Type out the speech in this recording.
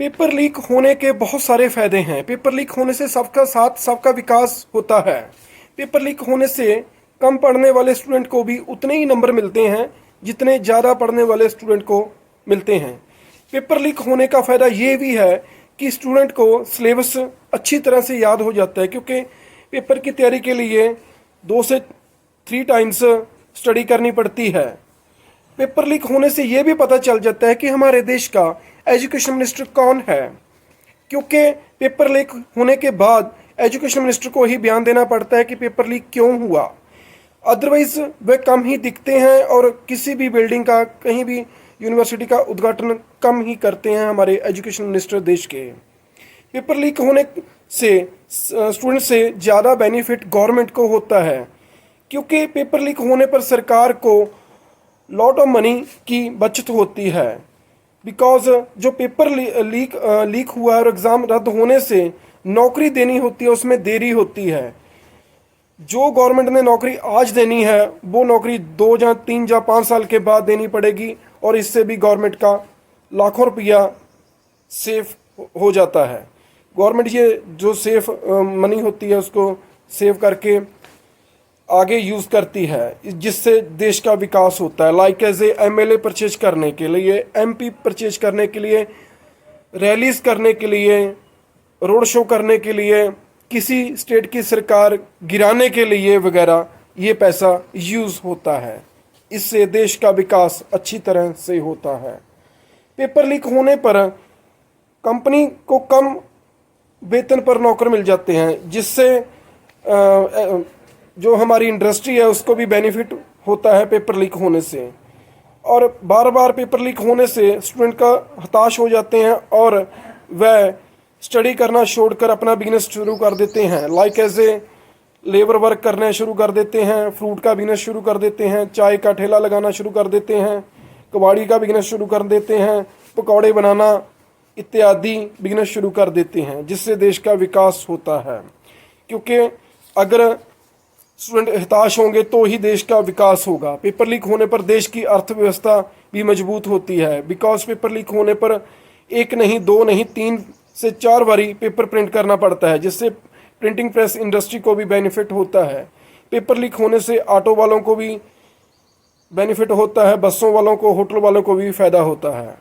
Paper leak होने के बहुत सारे फायदे हैं। पेपर लीक होने से सबका साथ सबका विकास होता है। पेपर लीक होने से कम पढ़ने वाले स्टूडेंट को भी उतने ही नंबर मिलते हैं जितने ज़्यादा पढ़ने वाले स्टूडेंट को मिलते हैं। पेपर लीक होने का फ़ायदा ये भी है कि स्टूडेंट को सिलेबस अच्छी तरह से याद हो जाता है, क्योंकि पेपर की तैयारी के लिए 2 से 3 टाइम्स स्टडी करनी पड़ती है। पेपर लीक होने से ये भी पता चल जाता है कि हमारे देश का एजुकेशन मिनिस्टर कौन है, क्योंकि पेपर लीक होने के बाद एजुकेशन मिनिस्टर को ही बयान देना पड़ता है कि पेपर लीक क्यों हुआ। अदरवाइज वे कम ही दिखते हैं और किसी भी बिल्डिंग का, कहीं भी यूनिवर्सिटी का उद्घाटन कम ही करते हैं हमारे एजुकेशन मिनिस्टर देश के। पेपर लीक होने से स्टूडेंट से ज़्यादा बेनिफिट गवर्नमेंट को होता है, क्योंकि पेपर लीक होने पर सरकार को लॉट ऑफ मनी की बचत होती है। बिकॉज जो पेपर लीक हुआ है और एग्ज़ाम रद्द होने से नौकरी देनी होती है, उसमें देरी होती है। जो गवर्नमेंट ने नौकरी आज देनी है वो नौकरी 2 या 3 या 5 साल के बाद देनी पड़ेगी, और इससे भी गवर्नमेंट का लाखों रुपया सेफ हो जाता है। गवर्नमेंट ये जो सेफ मनी होती है उसको सेव करके आगे यूज़ करती है, जिससे देश का विकास होता है। Like as a MLA purchase करने के लिए, एमपी परचेज करने के लिए, रैलीज करने के लिए, रोड शो करने के लिए, किसी स्टेट की सरकार गिराने के लिए वगैरह ये पैसा यूज़ होता है। इससे देश का विकास अच्छी तरह से होता है। पेपर लीक होने पर कंपनी को कम वेतन पर नौकर मिल जाते हैं, जिससे जो हमारी इंडस्ट्री है उसको भी बेनिफिट होता है पेपर लीक होने से। और बार बार पेपर लीक होने से स्टूडेंट का हताश हो जाते हैं और वह स्टडी करना छोड़कर अपना बिजनेस शुरू कर देते हैं। Like as a labour work करने शुरू कर देते हैं, फ्रूट का बिजनेस शुरू कर देते हैं, चाय का ठेला लगाना शुरू कर देते हैं, कबाड़ी का बिजनेस शुरू कर देते हैं, पकौड़े बनाना इत्यादि बिजनेस शुरू कर देते हैं, जिससे देश का विकास होता है। क्योंकि अगर स्टूडेंट हताश होंगे तो ही देश का विकास होगा। पेपर लीक होने पर देश की अर्थव्यवस्था भी मजबूत होती है। बिकॉज पेपर लीक होने पर 1 नहीं 2 नहीं 3 से 4 बारी पेपर प्रिंट करना पड़ता है, जिससे प्रिंटिंग प्रेस इंडस्ट्री को भी बेनिफिट होता है। पेपर लीक होने से ऑटो वालों को भी बेनिफिट होता है, बसों वालों को, होटल वालों को भी फ़ायदा होता है।